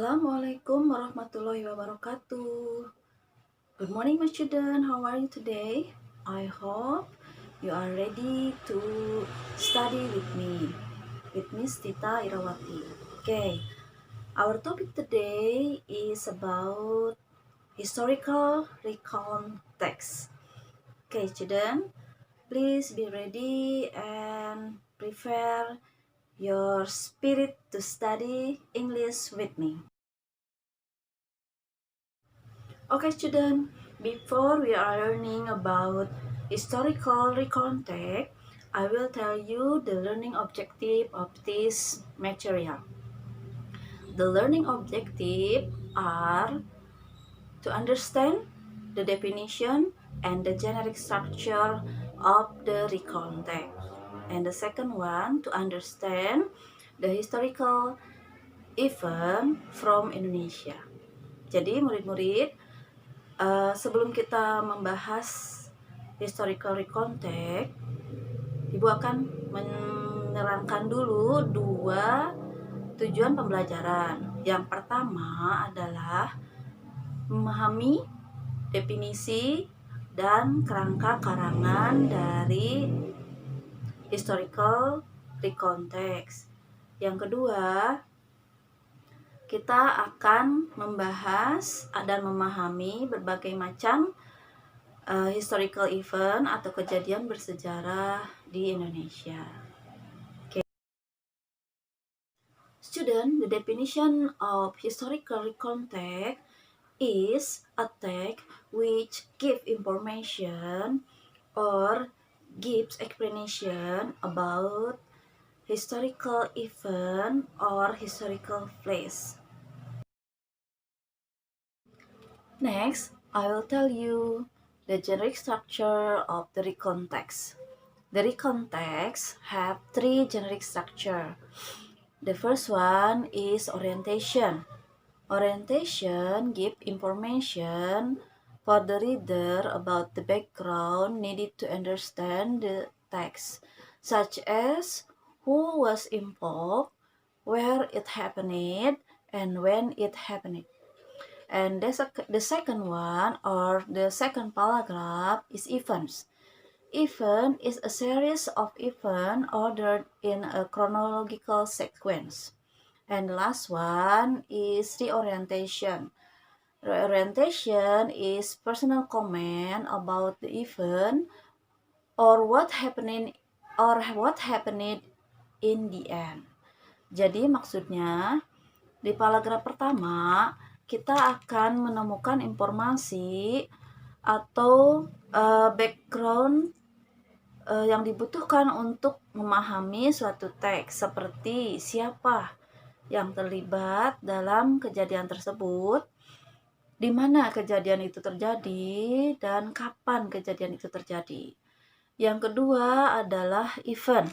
Assalamualaikum warahmatullahi wabarakatuh. Good morning, my children. How are you today? I hope you are ready to study with me, with Miss Tita Irawati. Okay, our topic today is about historical recount text. Okay, children, please be ready and prepare your spirit to study English with me. Okay, student, before we are learning about historical recontact, I will tell you the learning objective of this material. The learning objective are to understand the definition and the generic structure of the recontact. And the second one, to understand the historical event from Indonesia. Jadi murid-murid, sebelum kita membahas historical recontact, Ibu akan menerangkan dulu dua tujuan pembelajaran. Yang pertama adalah memahami definisi dan kerangka karangan dari historical recontext. Yang kedua, kita akan membahas dan memahami berbagai macam historical event atau kejadian bersejarah di Indonesia. Okay. Student, the definition of historical recontact is a text which gives information or gives explanation about historical event or historical place. Next, I will tell you the generic structure of the recontext. The recontext have three generic structure. The first one is orientation. Orientation give information for the reader about the background needed to understand the text, such as who was involved, where it happened, and when it happened. And the second one, or the second paragraph, is events. Event is a series of events ordered in a chronological sequence. And the last one is reorientation. Reorientation is personal comment about the event or what happened in the end. Jadi maksudnya di paragraf pertama kita akan menemukan informasi atau background yang dibutuhkan untuk memahami suatu teks, seperti siapa yang terlibat dalam kejadian tersebut, di mana kejadian itu terjadi, dan kapan kejadian itu terjadi. Yang kedua adalah event.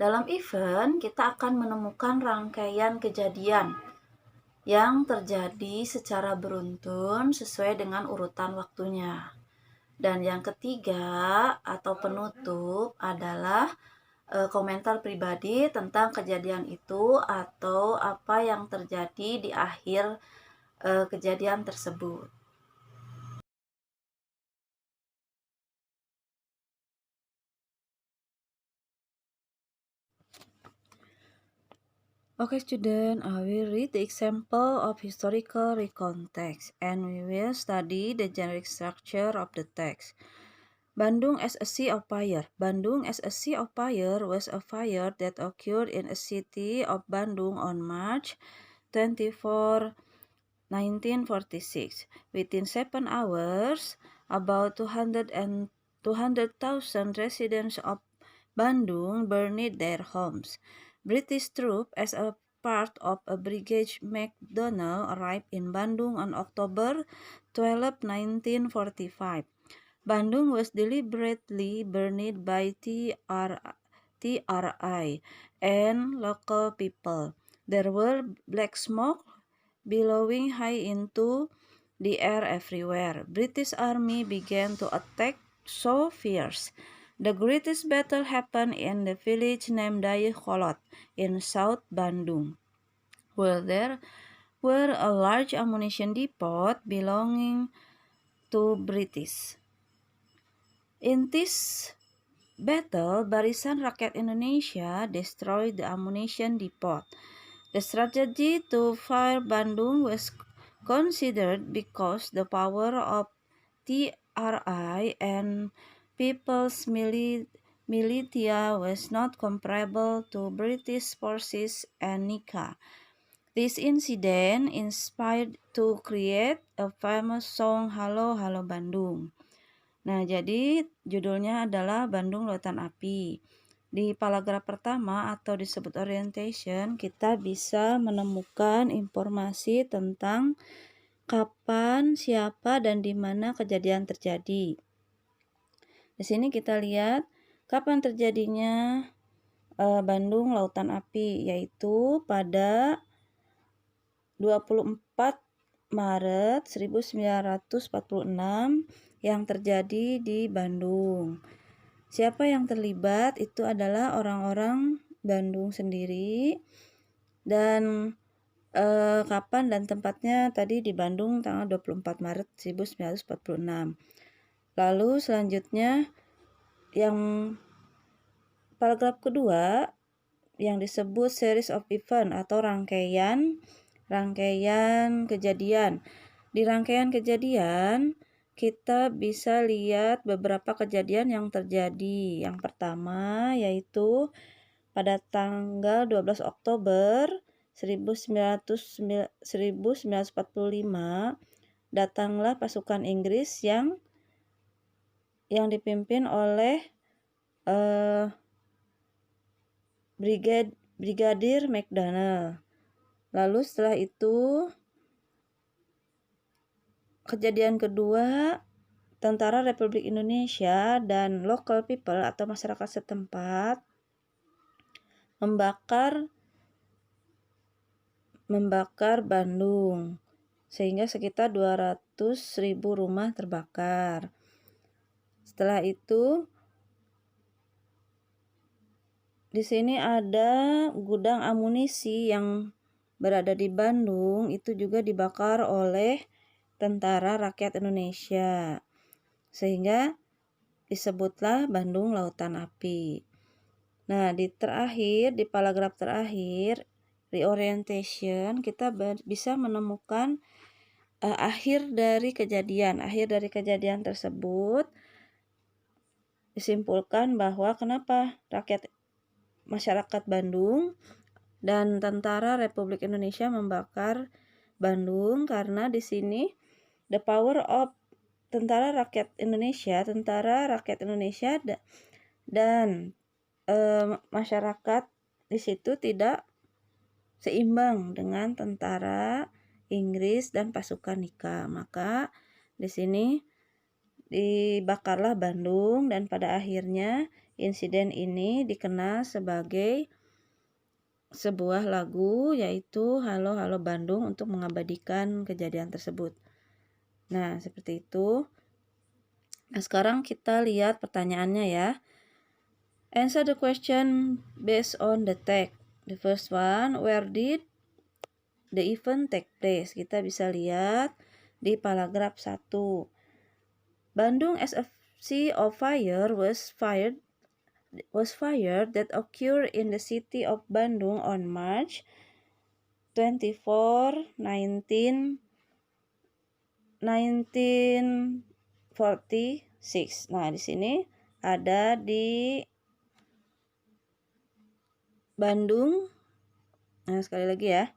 Dalam event, kita akan menemukan rangkaian kejadian yang terjadi secara beruntun sesuai dengan urutan waktunya. Dan yang ketiga atau penutup adalah komentar pribadi tentang kejadian itu atau apa yang terjadi di akhir kejadian tersebut. Okay, student, I will read the example of historical recontext and we will study the generic structure of the text. Bandung as a sea of fire. Bandung as a sea of fire was a fire that occurred in a city of Bandung on March 24, 1946. Within 7 hours, about 200,000 residents of Bandung burned their homes. British troops as a part of a Brigade MacDonald arrived in Bandung on October 12, 1945. Bandung was deliberately burned by TRI and local people. There were black smoke billowing high into the air everywhere. British army began to attack so fierce. The greatest battle happened in the village named Dayakolot in South Bandung. where there were a large ammunition depot belonging to British. In this battle, Barisan Rakyat Indonesia destroyed the ammunition depot. The strategy to fire Bandung was considered because the power of TRI and People's Militia was not comparable to British forces and Nika. This incident inspired to create a famous song Halo Halo Bandung. Nah, jadi judulnya adalah Bandung Lautan Api. Di paragraf pertama atau disebut orientation, kita bisa menemukan informasi tentang kapan, siapa, dan di mana kejadian terjadi. Di sini kita lihat kapan terjadinya Bandung Lautan Api, yaitu pada 24 Maret 1946 yang terjadi di Bandung. Siapa yang terlibat? Itu adalah orang-orang Bandung sendiri, dan kapan dan tempatnya tadi di Bandung tanggal 24 Maret 1946. Lalu selanjutnya yang paragraf kedua yang disebut series of event atau rangkaian kejadian. Di rangkaian kejadian kita bisa lihat beberapa kejadian yang terjadi. Yang pertama yaitu pada tanggal 12 Oktober 1945 datanglah pasukan Inggris yang dipimpin oleh Brigadir McDonald. Lalu setelah itu kejadian kedua, Tentara Republik Indonesia dan local people atau masyarakat setempat membakar Bandung sehingga sekitar 200.000 rumah terbakar. Setelah itu di sini ada gudang amunisi yang berada di Bandung, itu juga dibakar oleh Tentara Rakyat Indonesia, sehingga disebutlah Bandung Lautan Api. Nah, di paragraf terakhir, reorientation, kita bisa menemukan akhir dari kejadian tersebut. Disimpulkan bahwa kenapa masyarakat Bandung dan Tentara Republik Indonesia membakar Bandung, karena di sini the power of Tentara Rakyat Indonesia dan masyarakat di situ tidak seimbang dengan tentara Inggris dan pasukan Nika. Maka di sini dibakarlah Bandung, dan pada akhirnya insiden ini dikenal sebagai sebuah lagu, yaitu Halo Halo Bandung, untuk mengabadikan kejadian tersebut. Nah, seperti itu. Nah, sekarang kita lihat pertanyaannya ya. Answer the question based on the text. The first one, where did the event take place? Kita bisa lihat di paragraf 1. Bandung as a sea of fire was fired that occurred in the city of Bandung on March 24, 1946. Nah, di sini ada di Bandung. Nah, sekali lagi ya.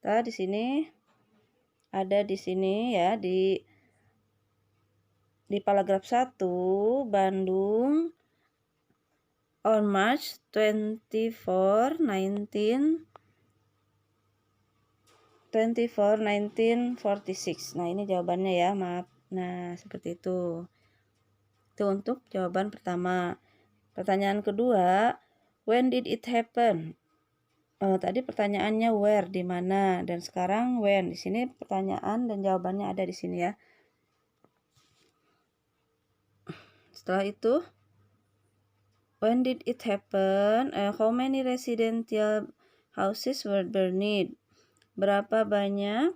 Di sini ada ya di paragraf 1, Bandung on March 24, 1946. Nah, ini jawabannya ya, maaf. Nah, seperti itu. Itu untuk jawaban pertama. Pertanyaan kedua, when did it happen? Tadi pertanyaannya where, di mana, dan sekarang when. Di sini pertanyaan dan jawabannya ada di sini ya. Setelah itu When did it happen? How many residential houses were burned? Berapa banyak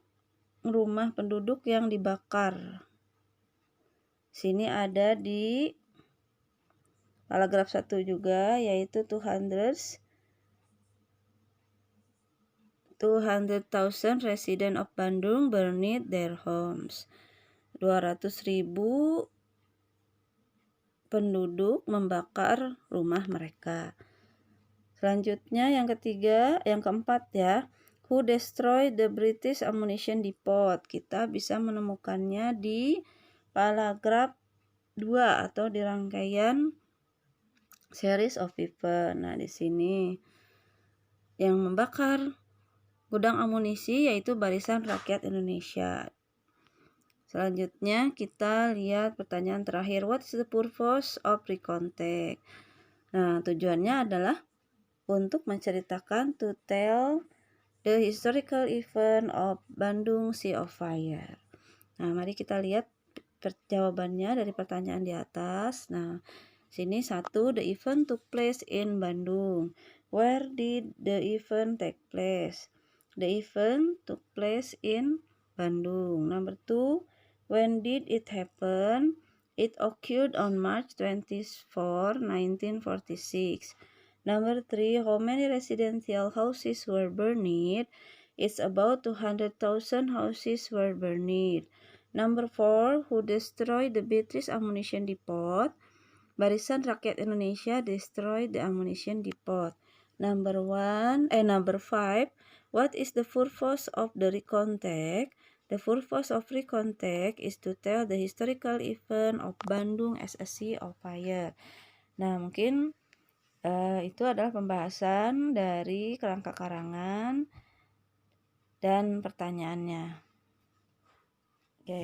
rumah penduduk yang dibakar? Sini ada di paragraf 1 juga, yaitu 200,000 resident of Bandung burned their homes. 200.000 penduduk membakar rumah mereka. Selanjutnya yang keempat ya. Who destroyed the British ammunition depot? Kita bisa menemukannya di paragraf 2 atau di rangkaian series of event. Nah, di sini yang membakar gudang amunisi yaitu Barisan Rakyat Indonesia. Selanjutnya kita lihat pertanyaan terakhir. What is the purpose of recontact? Nah, tujuannya adalah untuk menceritakan to tell the historical event of Bandung Sea of Fire. Nah, mari kita lihat jawabannya dari pertanyaan di atas. Nah, sini 1, the event took place in Bandung. Where did the event take place? The event took place in Bandung. Number 2, when did it happen? It occurred on March 24, 1946. Number 3, how many residential houses were burned? It's about 200,000 houses were burned. Number 4, who destroyed the British ammunition depot? Barisan Rakyat Indonesia destroyed the ammunition depot. Number 5, what is the purpose of the recontact? The purpose of recontact is to tell the historical event of Bandung as a sea of fire. Nah, mungkin itu adalah pembahasan dari kerangka karangan dan pertanyaannya. Oke.